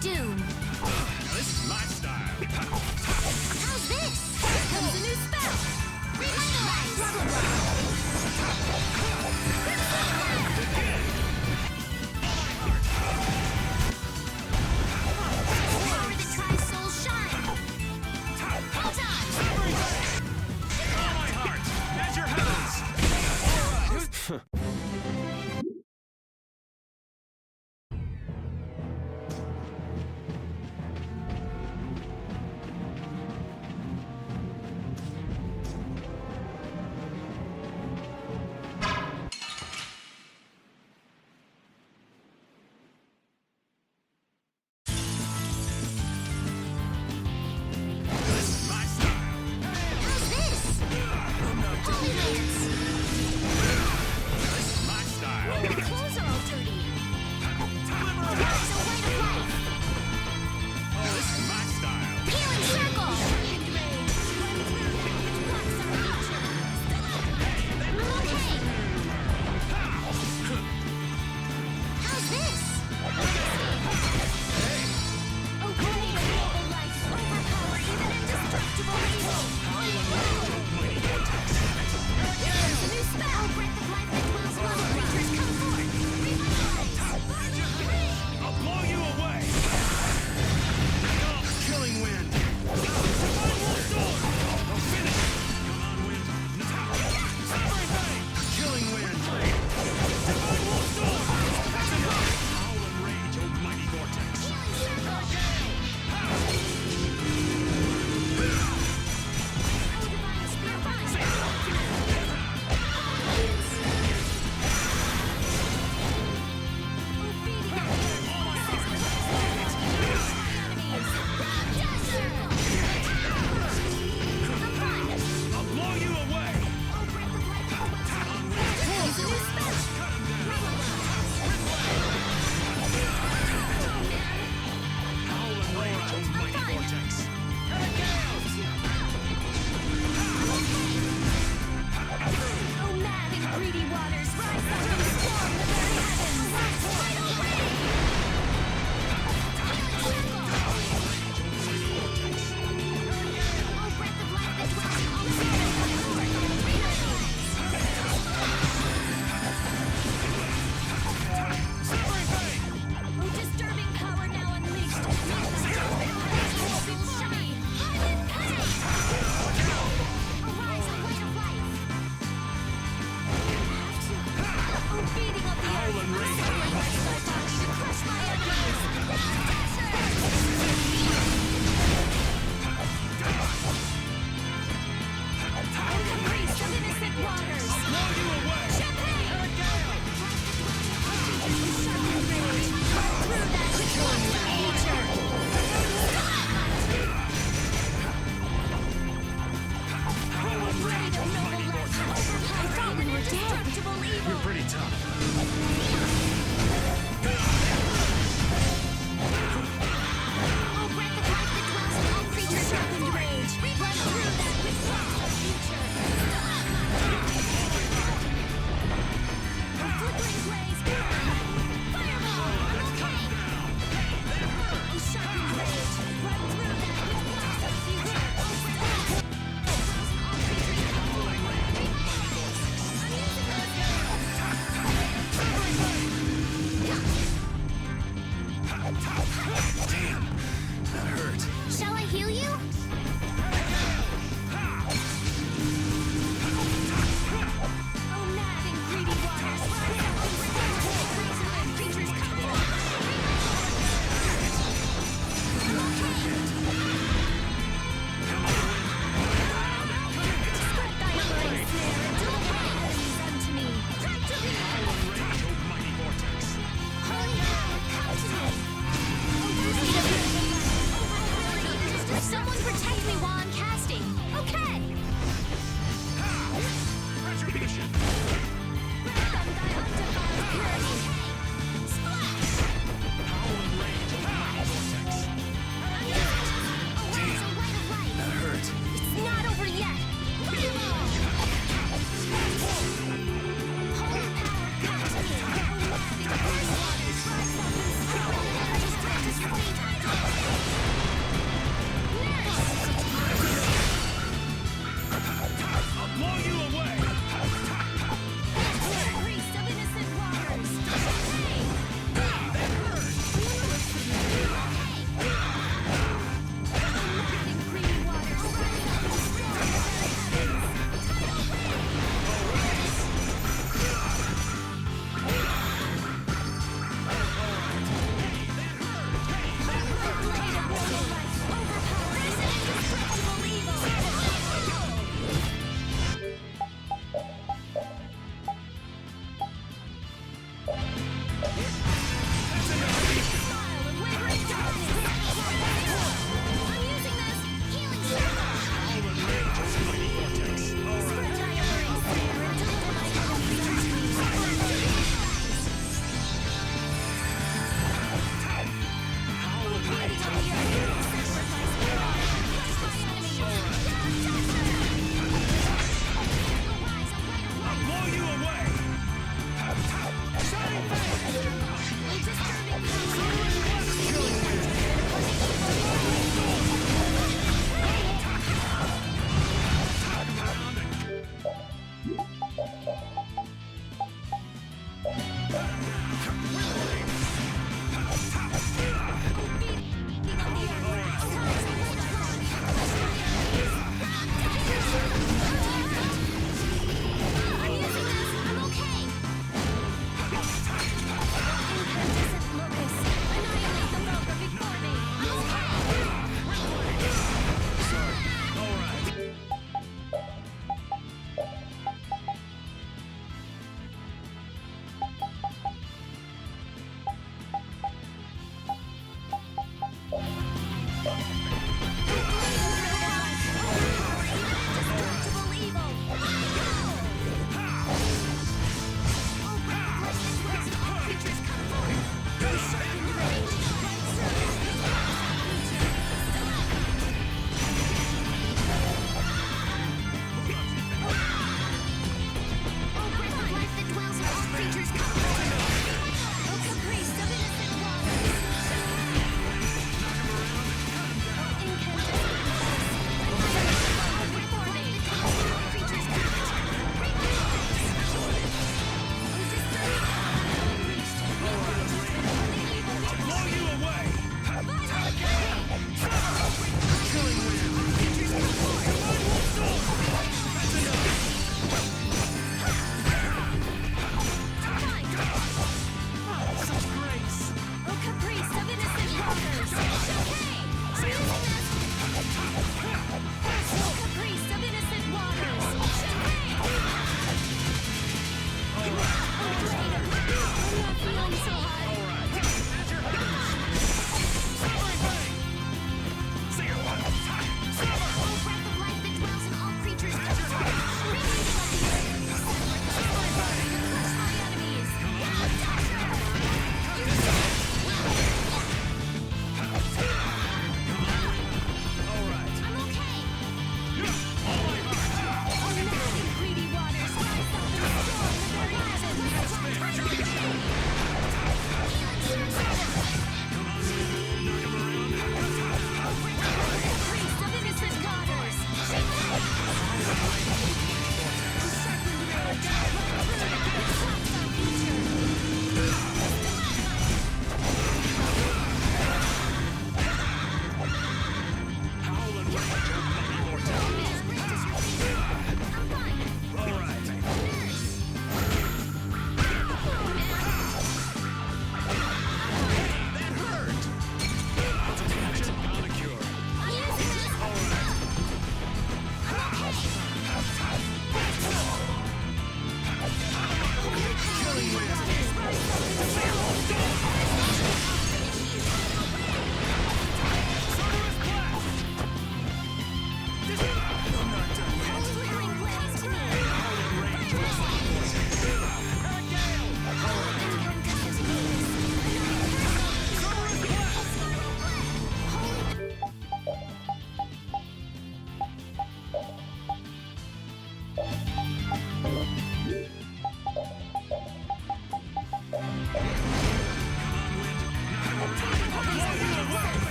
doom. This is my style. How's this? Here comes a new spell. Revitalize. Blah, blah, blah. Power that tries soul shine. Hold on. All my heart, as your heavens. All right. Just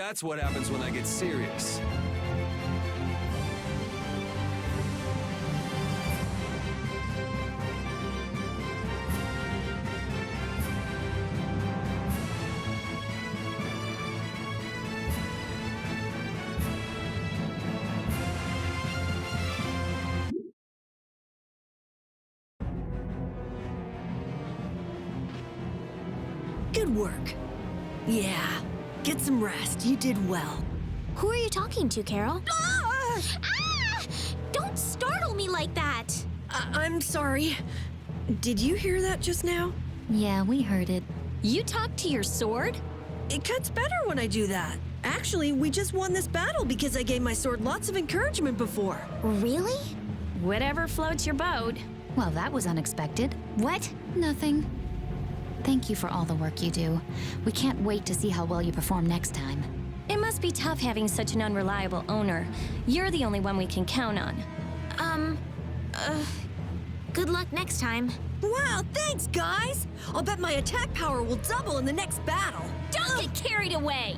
That's what happens when I get serious. Good work. Yeah, get some rest. You did well. Who are you talking to, Carol? Ah! Ah! Don't startle me like that! I'm sorry. Did you hear that just now? Yeah, we heard it. You talked to your sword? It cuts better when I do that. Actually, we just won this battle because I gave my sword lots of encouragement before. Really? Whatever floats your boat. Well, that was unexpected. What? Nothing. Thank you for all the work you do. We can't wait to see how well you perform next time. It must be tough having such an unreliable owner. You're the only one we can count on. Good luck next time. Wow, thanks, guys! I'll bet my attack power will double in the next battle. Don't get carried away!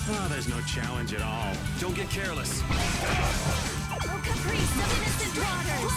Oh, there's no challenge at all. Don't get careless. Oh, caprice of innocent daughters!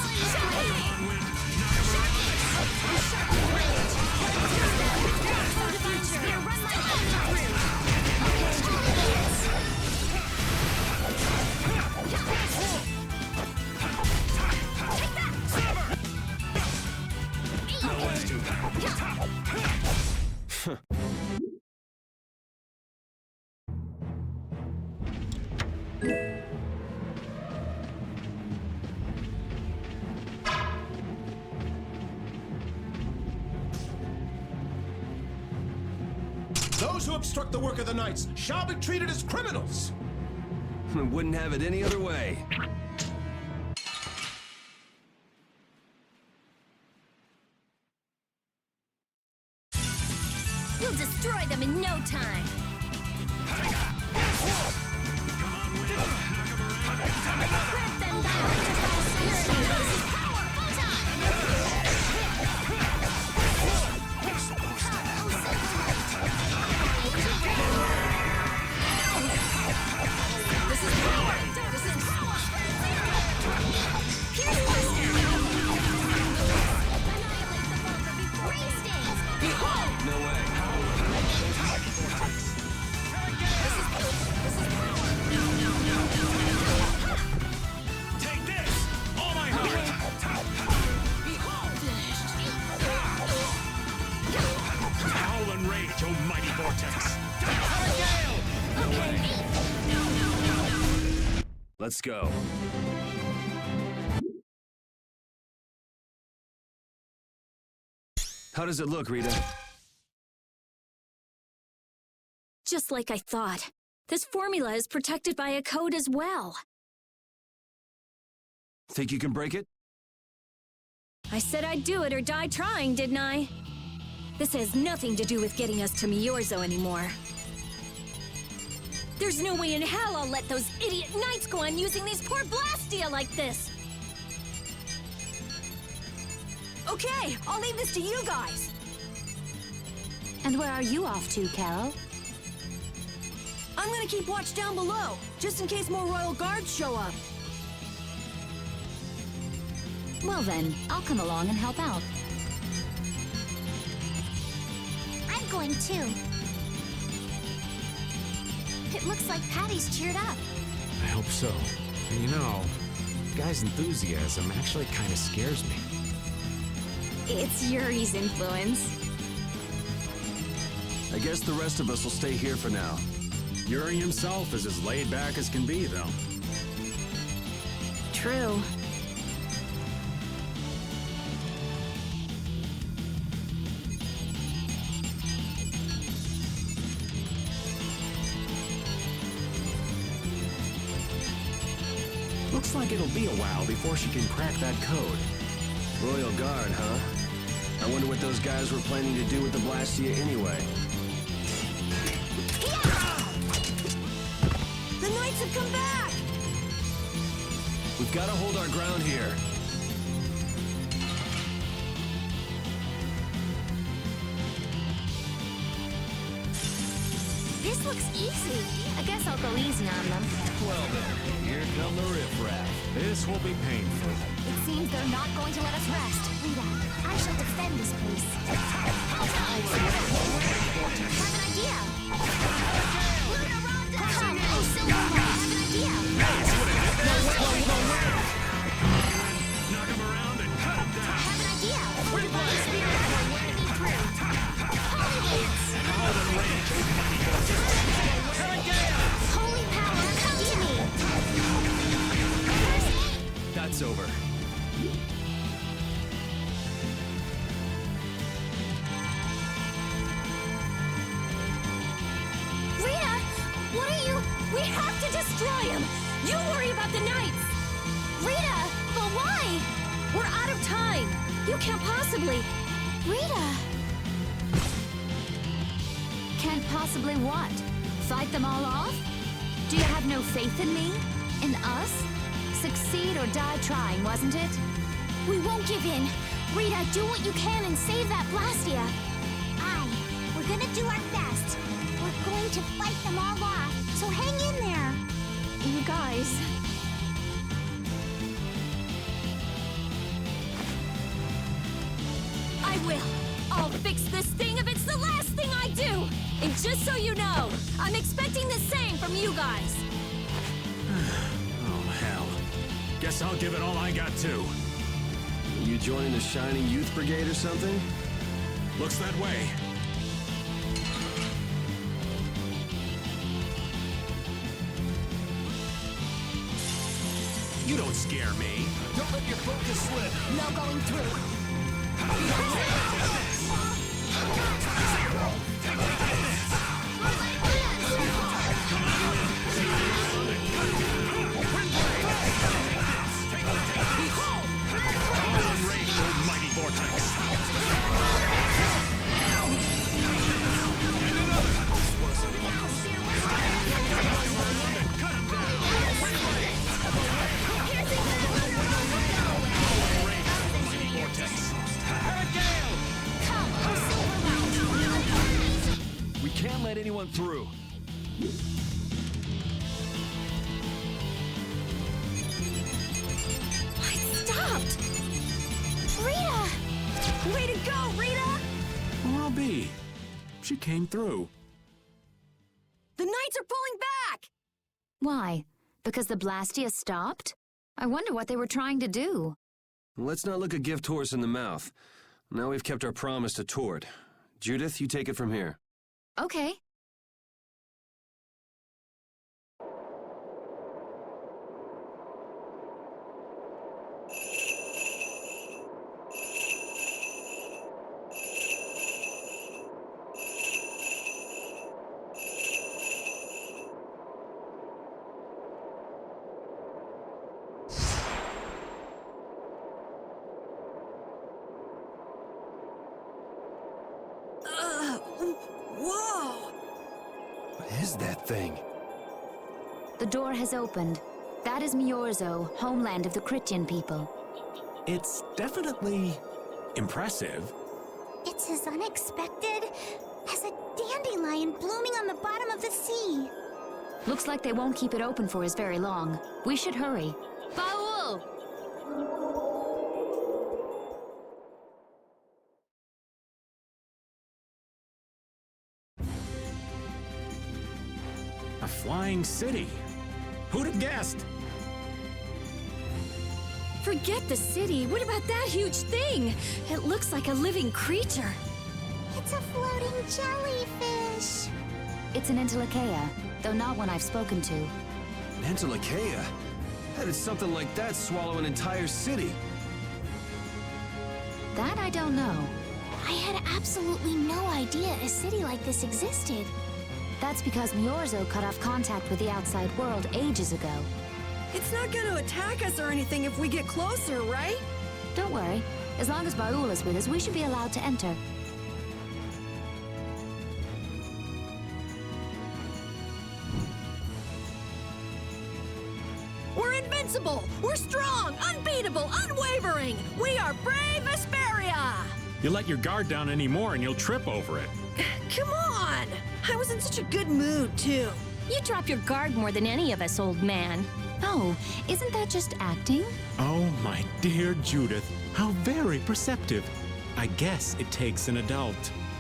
Those who obstruct the work of the knights shall be treated as criminals! Wouldn't have it any other way. We'll destroy them in no time! Grant them down to prosperity! This is power! This is power! This is power! Here's Western! Annihilate the vulgar before he stings! Behold! No way. Take this! All my heart! Howl and rage, oh mighty vortex! Let's go. How does it look, Rita? Just like I thought. This formula is protected by a code as well. Think you can break it? I said I'd do it or die trying, didn't I? This has nothing to do with getting us to Miorzo anymore. There's no way in hell I'll let those idiot knights go on using these poor Blastia like this! Okay, I'll leave this to you guys. And where are you off to, Carol? I'm gonna keep watch down below, just in case more royal guards show up. Well then, I'll come along and help out. I'm going too. It looks like Patty's cheered up. I hope so. And you know, the guy's enthusiasm actually kind of scares me. It's Yuri's influence. I guess the rest of us will stay here for now. Yuri himself is as laid back as can be, though. true. Looks like it'll be a while before she can crack that code. Royal Guard, huh? I wonder what those guys were planning to do with the Blastia anyway. The Knights have come back! We've got to hold our ground here. This looks easy. I guess I'll go easy on them. Well then, here come the riffraff. This will be painful. It seems they're not going to let us rest. Rita, I shall defend this place. Have an idea. Luna Ronda! Oh, Silver, have an idea. Knock him around and cut him down. Have an idea. Holy Ball Spirit will work me through. Holy Lance! Howl and rage, oh mighty vortex. Holy power, come to me! That's over. Rita! What are you? We have to destroy him! You worry about the Knights! Rita! But why? We're out of time! You can't possibly... Rita! Can't possibly what? Fight them all off? Do you have no faith in me? In us? Succeed or die trying, wasn't it? We won't give in! Rita, do what you can and save that Blastia! Aye, we're gonna do our best. We're going to fight them all off, so hang in there. You guys... I will! I'll fix this thing if it's the last thing I do! And just so you know, I'm expecting the same from you guys! Oh, hell. Guess I'll give it all I got, too. You joining the Shining Youth Brigade or something? Looks that way. You don't scare me. Don't let your focus slip. No going through. Howl and rage, oh mighty vortex. We can't let anyone through. I stopped! Rita! Way to go, Rita! Well, I'll be. She came through. The Knights are pulling back! Why? Because the Blastia stopped? I wonder what they were trying to do. Let's not look a gift horse in the mouth. Now we've kept our promise to Tord. Judith, you take it from here. Okay. Whoa! What is that thing? The door has opened. That is Miorzo, homeland of the Critian people. It's definitely impressive. It's as unexpected as a dandelion blooming on the bottom of the sea. Looks like they won't keep it open for us very long. We should hurry. Baul! A flying city. Who'd have guessed? Forget the city. What about that huge thing? It looks like a living creature. It's a floating jellyfish. It's an Entelekea, though not one I've spoken to. Nantalakea. How did something like that swallow an entire city? That I don't know. I had absolutely no idea a city like this existed. That's because Miorzo cut off contact with the outside world ages ago. It's not gonna attack us or anything if we get closer, right? Don't worry. As long as Baul is with us, we should be allowed to enter. We're invincible! We're strong, unbeatable, unwavering! We are brave Vesperia! You let your guard down anymore and you'll trip over it. Come on! I was in such a good mood, too. You drop your guard more than any of us, old man. Oh, isn't that just acting? Oh, my dear Judith, how very perceptive. I guess it takes an adult.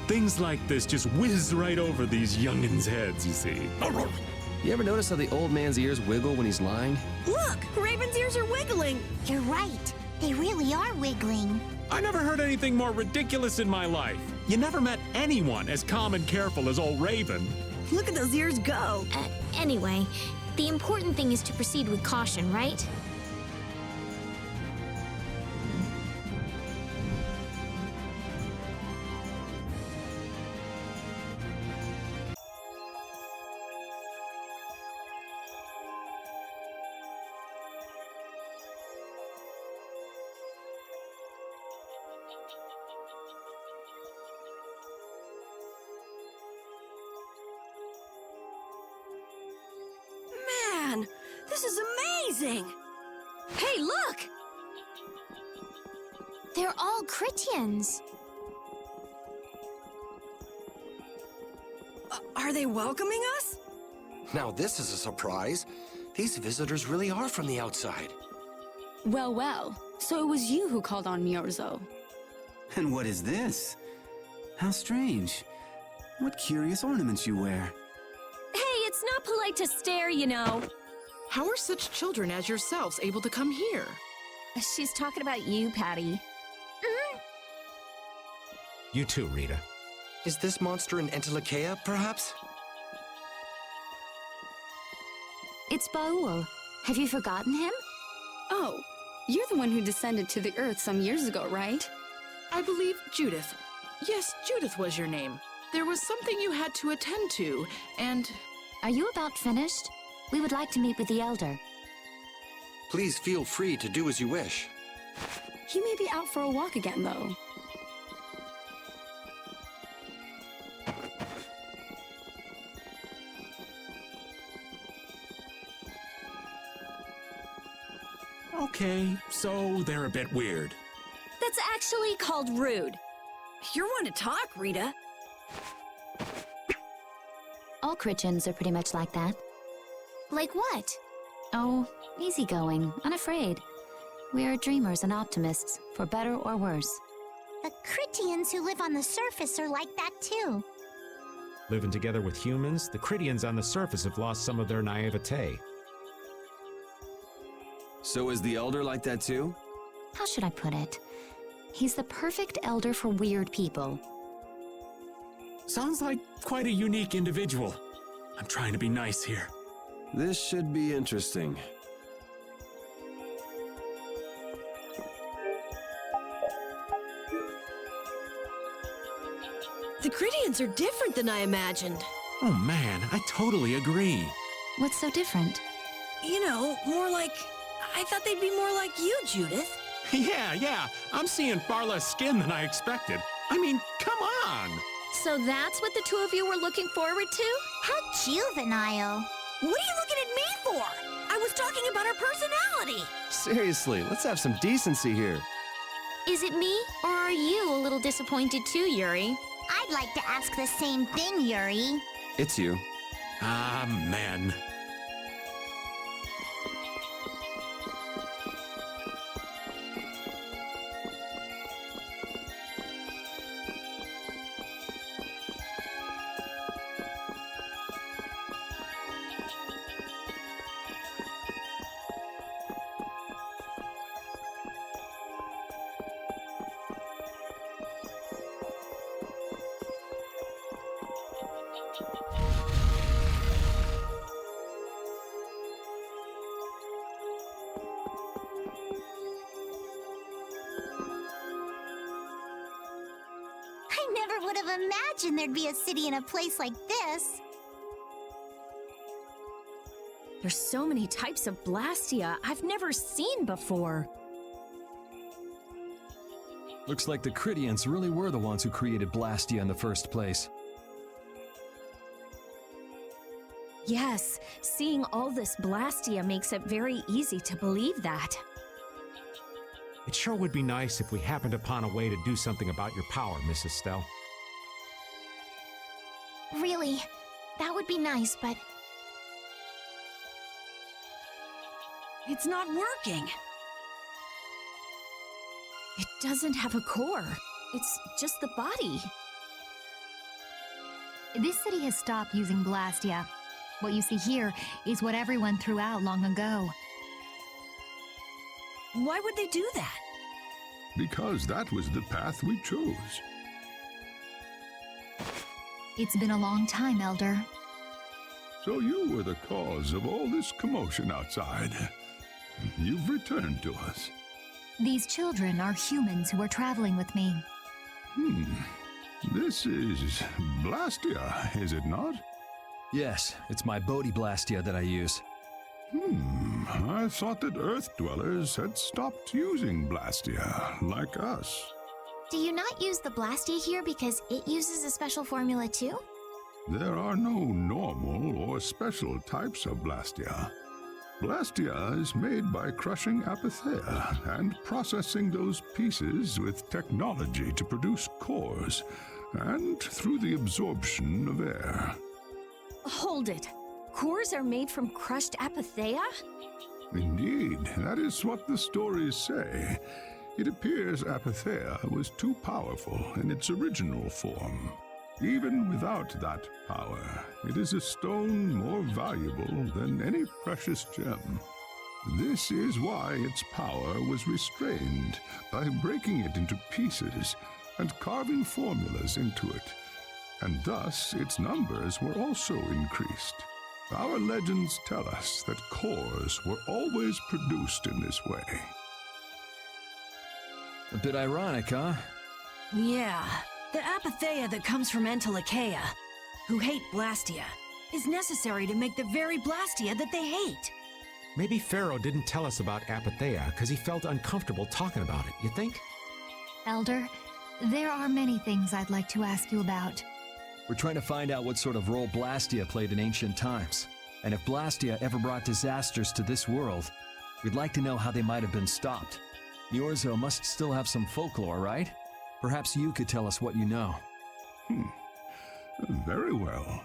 Things like this just whiz right over these youngins' heads, you see. You ever notice how the old man's ears wiggle when he's lying? Look! Raven's ears are wiggling! You're right. They really are wiggling. I never heard anything more ridiculous in my life. You never met anyone as calm and careful as old Raven. Look at those ears go! Anyway, the important thing is to proceed with caution, right? Man, this is amazing! Hey, look! They're all Critians. Are they welcoming us? Now this is a surprise. These visitors really are from the outside. Well, well. So it was you who called on Miorzo. And what is this? How strange. What curious ornaments you wear. Hey, it's not polite to stare, you know. How are such children as yourselves able to come here? She's talking about you, Patty. You too, Rita. Is this monster an Entelekea, perhaps? It's Baul. Have you forgotten him? Oh, you're the one who descended to the Earth some years ago, right? I believe Judith. Yes, Judith was your name. There was something you had to attend to, and... Are you about finished? We would like to meet with the Elder. Please feel free to do as you wish. He may be out for a walk again, though. Okay, so they're a bit weird. That's actually called rude. You're one to talk, Rita. All Christians are pretty much like that. Like what? Oh, easygoing, unafraid. We are dreamers and optimists, for better or worse. The Critians who live on the surface are like that too. Living together with humans, the Critians on the surface have lost some of their naivete. So is the Elder like that too? How should I put it? He's the perfect elder for weird people. Sounds like quite a unique individual. I'm trying to be nice here. This should be interesting. The Critians are different than I imagined. Oh man, I totally agree. What's so different? You know, more like... I thought they'd be more like you, Judith. Yeah, I'm seeing far less skin than I expected. I mean, come on! So that's what the two of you were looking forward to? How juvenile. What are you looking at me for? I was talking about our personality. Seriously, let's have some decency here. Is it me, or are you a little disappointed too, Yuri? I'd like to ask the same thing, Yuri. It's you. Ah, man. there'd be a city in a place like this. There's so many types of Blastia I've never seen before. Looks like the Critians really were the ones who created Blastia in the first place. Yes, seeing all this Blastia makes it very easy to believe that. It sure would be nice if we happened upon a way to do something about your power, Mrs. Stell. Really, that would be nice, but It's not working. It doesn't have a core. It's just the body. This city has stopped using Blastia. What you see here is what everyone threw out long ago. Why would they do that? Because that was the path we chose. It's been a long time, Elder. So you were the cause of all this commotion outside. You've returned to us. These children are humans who are traveling with me. This is Blastia, is it not? Yes, it's my Bodhi Blastia that I use. I thought that Earth dwellers had stopped using Blastia, like us. do you not use the Blastia here because it uses a special formula too? There are no normal or special types of Blastia. Blastia is made by crushing Apatheia and processing those pieces with technology to produce cores, and through the absorption of air. Hold it. Cores are made from crushed Apatheia? Indeed, that is what the stories say. It appears Apatheia was too powerful in its original form. Even without that power, it is a stone more valuable than any precious gem. This is why its power was restrained by breaking it into pieces and carving formulas into it, and thus its numbers were also increased. Our legends tell us that cores were always produced in this way. A bit ironic, huh? Yeah. The Apatheia that comes from Entelikeia, who hate Blastia, is necessary to make the very Blastia that they hate. Maybe Pharaoh didn't tell us about Apatheia because he felt uncomfortable talking about it, you think? Elder, there are many things I'd like to ask you about. We're trying to find out what sort of role Blastia played in ancient times. And if Blastia ever brought disasters to this world, we'd like to know how they might have been stopped. Niorzo must still have some folklore, right? Perhaps you could tell us what you know. Very well.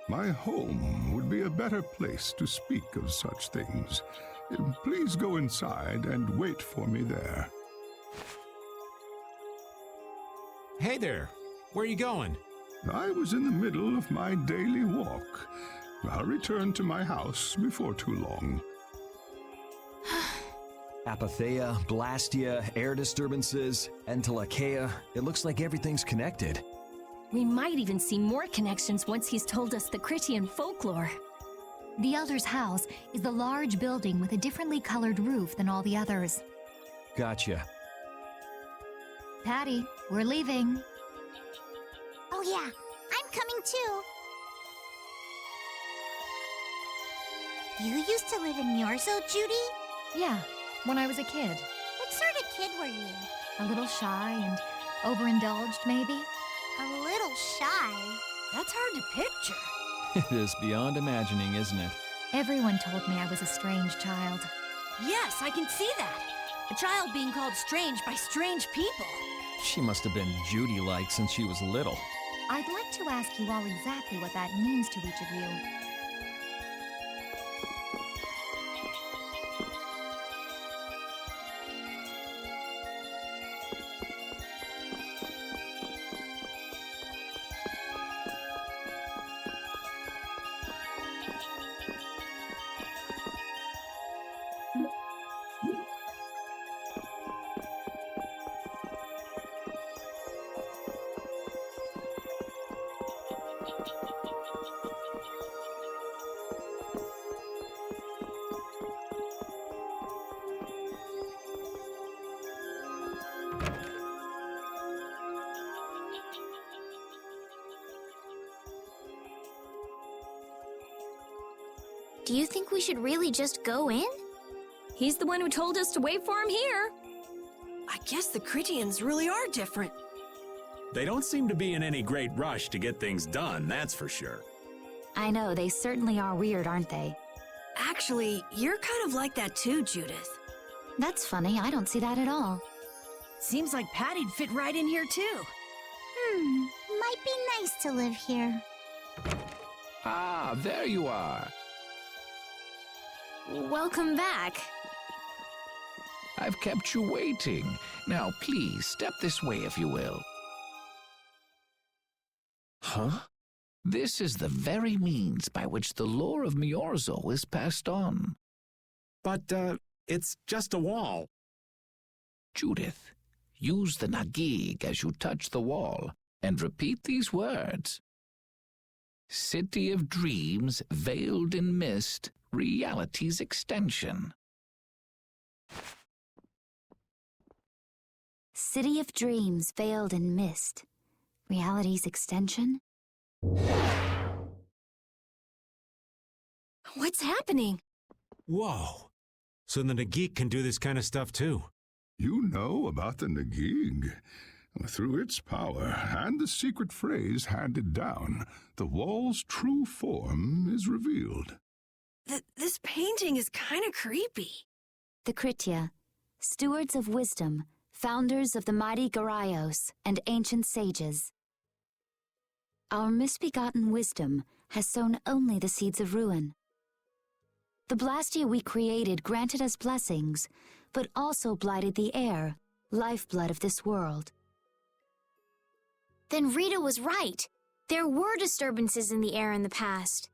My home would be a better place to speak of such things. Please go inside and wait for me there. Hey there. Where are you going? I was in the middle of my daily walk. I'll return to my house before too long. Apatheia, Blastia, air disturbances, Entelikeia. It looks like everything's connected. We might even see more connections once he's told us the Critian folklore. The Elder's house is the large building with a differently colored roof than all the others. Gotcha. Patty, we're leaving. Oh yeah, I'm coming too. You used to live in Niorzo, Judy? Yeah, when I was a kid. What sort of kid were you? A little shy and overindulged, maybe? A little shy. That's hard to picture. It is beyond imagining, isn't it? Everyone told me I was a strange child. Yes, I can see that. A child being called strange by strange people. She must have been Judy-like since she was little. I'd like to ask you all exactly what that means to each of you. Do you think we should really just go in? He's the one who told us to wait for him here. I guess the Critians really are different. They don't seem to be in any great rush to get things done, that's for sure. I know, they certainly are weird, aren't they? Actually, you're kind of like that too, Judith. That's funny, I don't see that at all. Seems like Patty'd fit right in here too. Might be nice to live here. Ah, there you are. Welcome back. I've kept you waiting. Now, please, step this way if you will. Huh? This is the very means by which the lore of Miorzo is passed on. But, it's just a wall. Judith, use the Nagig as you touch the wall and repeat these words. City of dreams, veiled in mist, reality's extension. City of dreams veiled in mist. Reality's extension? What's happening? Whoa. So the Nagik can do this kind of stuff too. You know about the Nagig. Through its power and the secret phrase handed down, the wall's true form is revealed. This painting is kind of creepy. The Kritia, stewards of wisdom, founders of the mighty Garaios and ancient sages. Our misbegotten wisdom has sown only the seeds of ruin. The Blastia we created granted us blessings, but also blighted the air, lifeblood of this world. Then Rita was right. There were disturbances in the air in the past.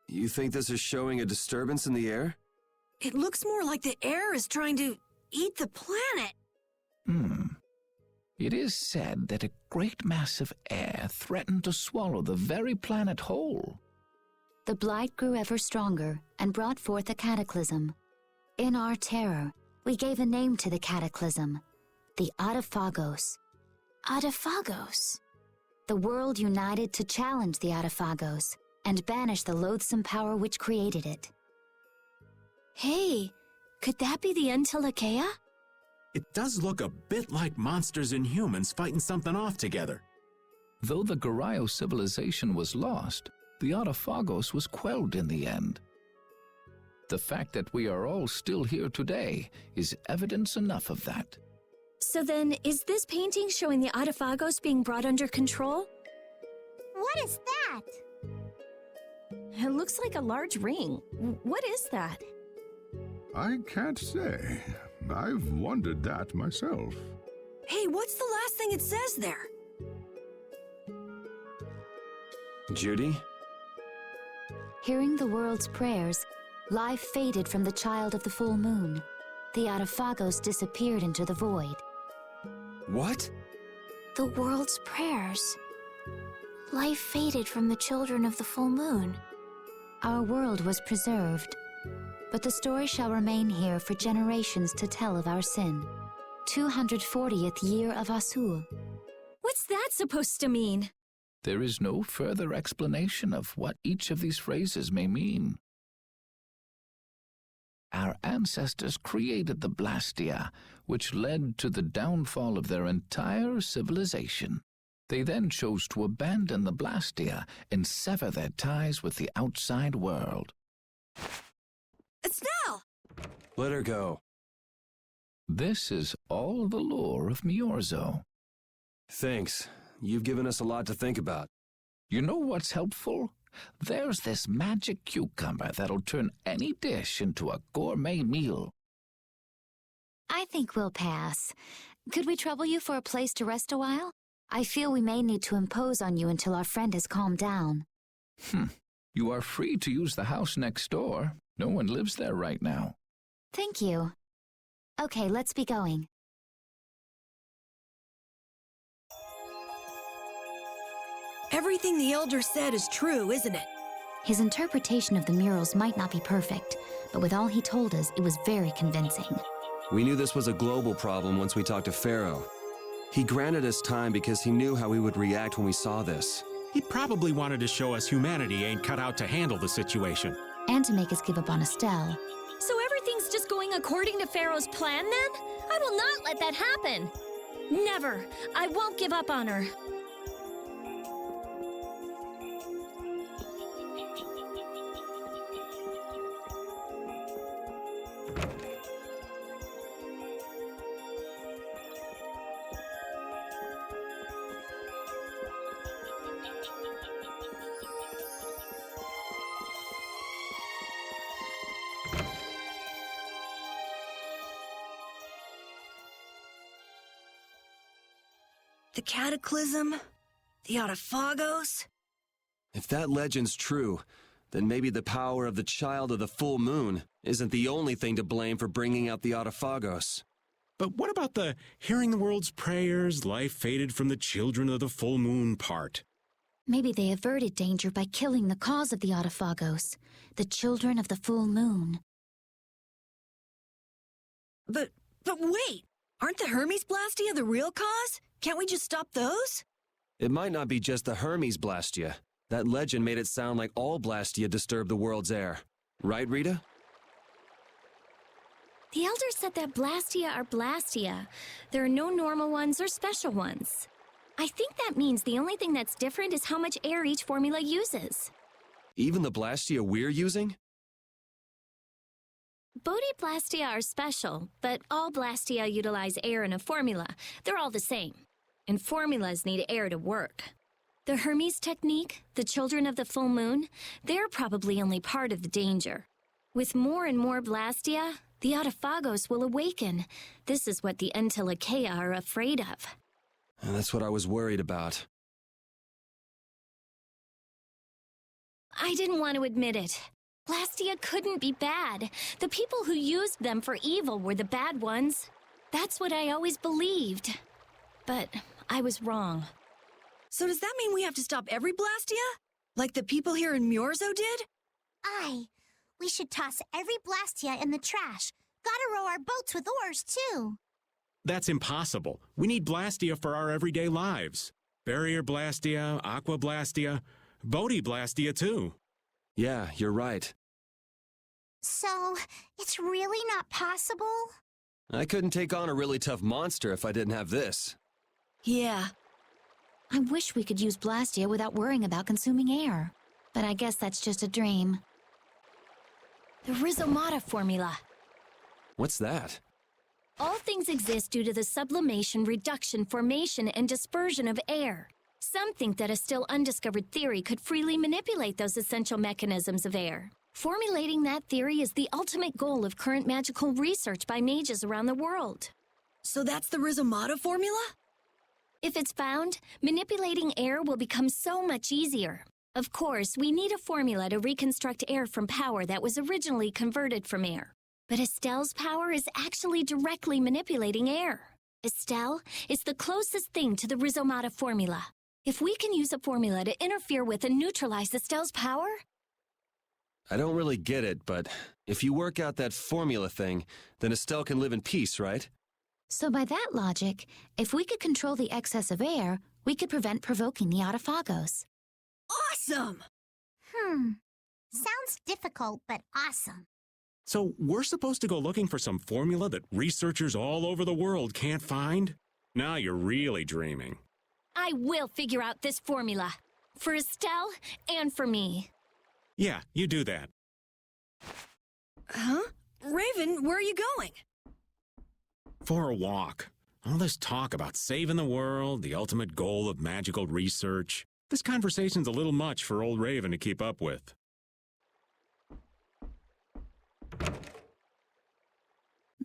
You think this is showing a disturbance in the air? It looks more like the air is trying to eat the planet. It is said that a great mass of air threatened to swallow the very planet whole. The blight grew ever stronger and brought forth a cataclysm. In our terror, we gave a name to the cataclysm, the Adaphagos. Adaphagos? The world united to challenge the Adaphagos and banish the loathsome power which created it. Hey, could that be the Entelekea? It does look a bit like monsters and humans fighting something off together. Though the Garayo civilization was lost, the Adaphagos was quelled in the end. The fact that we are all still here today is evidence enough of that. So then, is this painting showing the Adaphagos being brought under control? What is that? It looks like a large ring. What is that? I can't say. I've wondered that myself. Hey, what's the last thing it says there? Judy? Hearing the world's prayers, life faded from the child of the full moon. The Adaphagos disappeared into the void. What? The world's prayers. Life faded from the children of the full moon. Our world was preserved, but the story shall remain here for generations to tell of our sin. 240th year of Asul. What's that supposed to mean? There is no further explanation of what each of these phrases may mean. Our ancestors created the Blastia, which led to the downfall of their entire civilization. They then chose to abandon the Blastia and sever their ties with the outside world. Estelle! Let her go. This is all the lore of Miorzo. Thanks. You've given us a lot to think about. You know what's helpful? There's this magic cucumber that'll turn any dish into a gourmet meal. I think we'll pass. Could we trouble you for a place to rest a while? I feel we may need to impose on you until our friend has calmed down. You are free to use the house next door. No one lives there right now. Thank you. Okay, let's be going. Everything the Elder said is true, isn't it? His interpretation of the murals might not be perfect, but with all he told us, it was very convincing. We knew this was a global problem once we talked to Pharaoh. He granted us time because he knew how we would react when we saw this. He probably wanted to show us humanity ain't cut out to handle the situation. And to make us give up on Estelle. So everything's just going according to Pharaoh's plan then? I will not let that happen. Never. I won't give up on her. The Cataclysm? The Autophagos? If that legend's true, then maybe the power of the Child of the Full Moon isn't the only thing to blame for bringing out the Autophagos. But what about the hearing the world's prayers, life faded from the children of the full moon part? Maybe they averted danger by killing the cause of the Autophagos, the children of the full moon. But wait! Aren't the Hermes Blastia the real cause? Can't we just stop those? It might not be just the Hermes Blastia. That legend made it sound like all Blastia disturb the world's air. Right, Rita? The Elder said that Blastia are Blastia. There are no normal ones or special ones. I think that means the only thing that's different is how much air each formula uses. Even the Blastia we're using? Bodhi-Blastia are special, but all Blastia utilize air in a formula. They're all the same. And formulas need air to work. The Hermes technique, the children of the full moon, they're probably only part of the danger. With more and more Blastia, the Autophagos will awaken. This is what the Entelekea are afraid of. And that's what I was worried about. I didn't want to admit it. Blastia couldn't be bad. The people who used them for evil were the bad ones. That's what I always believed. But I was wrong. So does that mean we have to stop every Blastia? Like the people here in Myorzo did? Aye. We should toss every Blastia in the trash. Gotta row our boats with oars, too. That's impossible. We need Blastia for our everyday lives. Barrier Blastia, Aqua Blastia, Bodhi Blastia too. Yeah, you're right. So, it's really not possible? I couldn't take on a really tough monster if I didn't have this. Yeah. I wish we could use Blastia without worrying about consuming air. But I guess that's just a dream. The Rhizomata formula. What's that? All things exist due to the sublimation, reduction, formation, and dispersion of air. Some think that a still undiscovered theory could freely manipulate those essential mechanisms of air. Formulating that theory is the ultimate goal of current magical research by mages around the world. So that's the Rhizomata formula? If it's found, manipulating air will become so much easier. Of course, we need a formula to reconstruct air from power that was originally converted from air. But Estelle's power is actually directly manipulating air. Estelle is the closest thing to the Rhizomata formula. If we can use a formula to interfere with and neutralize Estelle's power... I don't really get it, but if you work out that formula thing, then Estelle can live in peace, right? So by that logic, if we could control the excess of air, we could prevent provoking the Autophagos. Awesome! Sounds difficult, but awesome. So we're supposed to go looking for some formula that researchers all over the world can't find? Now you're really dreaming. I will figure out this formula. For Estelle and for me. Yeah, you do that. Huh? Raven, where are you going? For a walk. All this talk about saving the world, the ultimate goal of magical research. This conversation's a little much for old Raven to keep up with.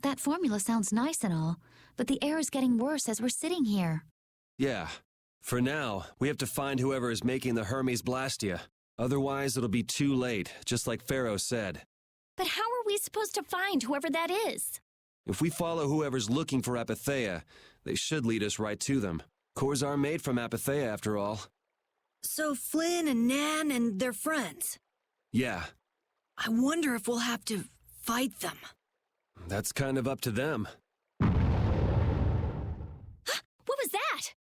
That formula sounds nice and all, but the air is getting worse as we're sitting here. Yeah. For now, we have to find whoever is making the Hermes Blastia. Otherwise, it'll be too late, just like Pharaoh said. But how are we supposed to find whoever that is? If we follow whoever's looking for Apatheia, they should lead us right to them. Cores are made from Apatheia, after all. So Flynn and Nan and their friends? Yeah. I wonder if we'll have to fight them. That's kind of up to them. What was that?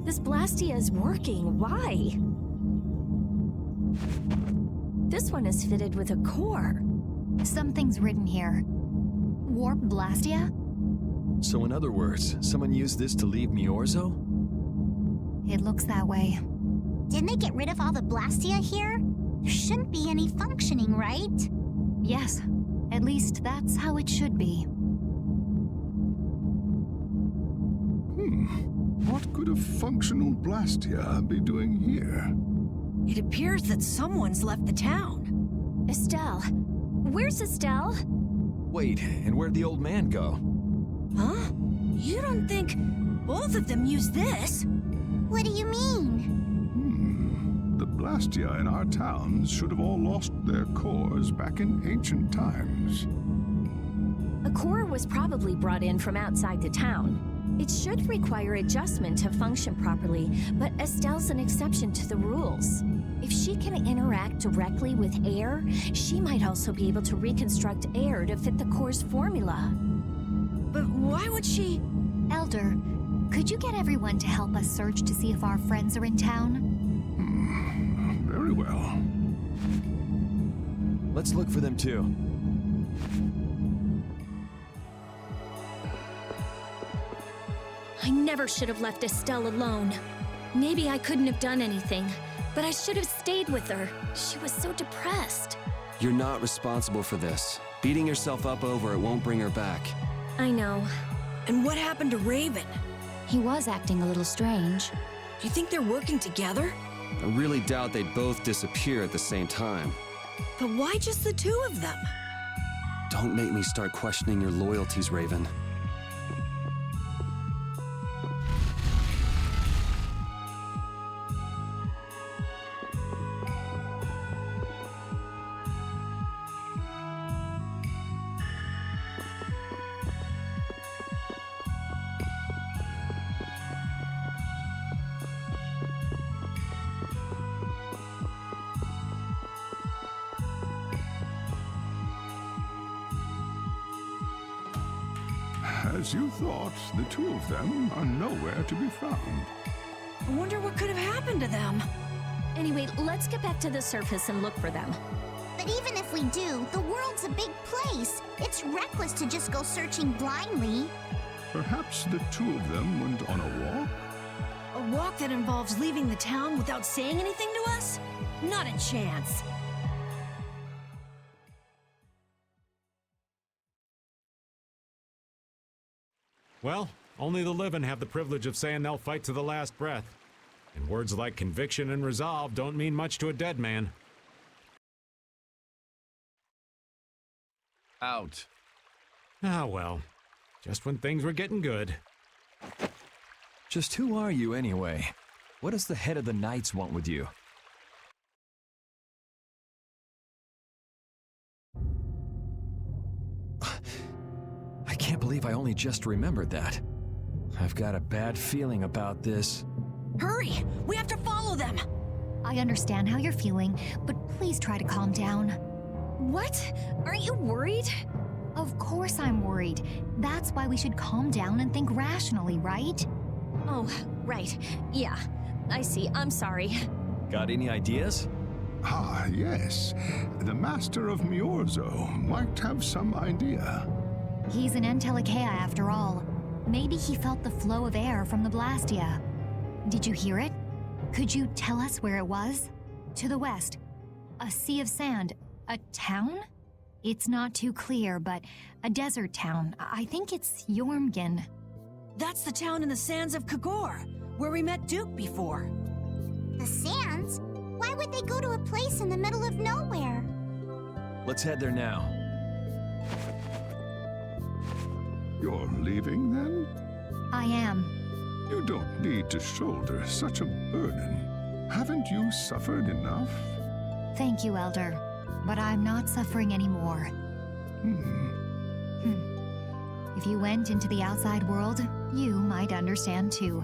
This Blastia is working. Why? This one is fitted with a core. Something's written here. Warp Blastia? So in other words, someone used this to leave Miorzo? It looks that way. Didn't they get rid of all the Blastia here? There shouldn't be any functioning, right? Yes. At least that's how it should be. What could a functional Blastia be doing here? It appears that someone's left the town. Estelle. Where's Estelle? Wait, and where'd the old man go? Huh? You don't think both of them used this? What do you mean? The Blastia in our towns should have all lost their cores back in ancient times. A core was probably brought in from outside the town. It should require adjustment to function properly, but Estelle's an exception to the rules. If she can interact directly with air, she might also be able to reconstruct air to fit the core's formula. But why would she? Elder, could you get everyone to help us search to see if our friends are in town? Very well. Let's look for them too. I never should have left Estelle alone. Maybe I couldn't have done anything, but I should have stayed with her. She was so depressed. You're not responsible for this. Beating yourself up over it won't bring her back. I know. And what happened to Raven? He was acting a little strange. Do you think they're working together? I really doubt they'd both disappear at the same time. But why just the two of them? Don't make me start questioning your loyalties, Raven. As you thought, the two of them are nowhere to be found. I wonder what could have happened to them. Anyway, let's get back to the surface and look for them. But even if we do, the world's a big place. It's reckless to just go searching blindly. Perhaps the two of them went on a walk? A walk that involves leaving the town without saying anything to us? Not a chance. Well, only the living have the privilege of saying they'll fight to the last breath. And words like conviction and resolve don't mean much to a dead man. Out. Ah, well. Just when things were getting good. Just who are you anyway? What does the head of the Knights want with you? I can't believe I only just remembered that. I've got a bad feeling about this. Hurry! We have to follow them! I understand how you're feeling, but please try to calm down. What? Aren't you worried? Of course I'm worried. That's why we should calm down and think rationally, right? Oh, right. Yeah, I see. I'm sorry. Got any ideas? Ah, yes. The Master of Miorzo might have some idea. He's an Entelekea after all. Maybe he felt the flow of air from the Blastia. Did you hear it? Could you tell us where it was? To the west. A sea of sand. A town? It's not too clear, but a desert town. I think it's Jormungand. That's the town in the sands of Kagor, where we met Duke before. The sands? Why would they go to a place in the middle of nowhere? Let's head there now. You're leaving, then? I am. You don't need to shoulder such a burden. Haven't you suffered enough? Thank you, Elder. But I'm not suffering anymore. If you went into the outside world, you might understand too.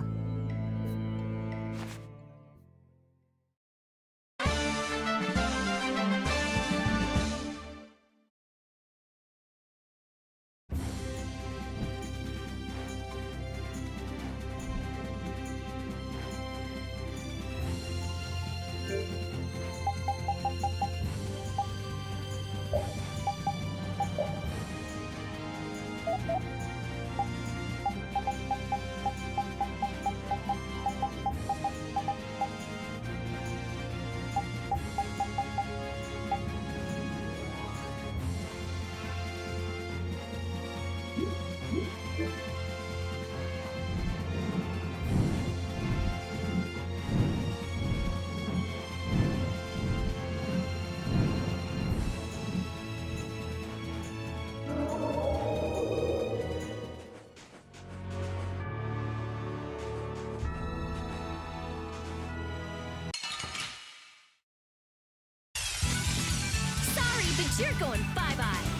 You're going bye-bye.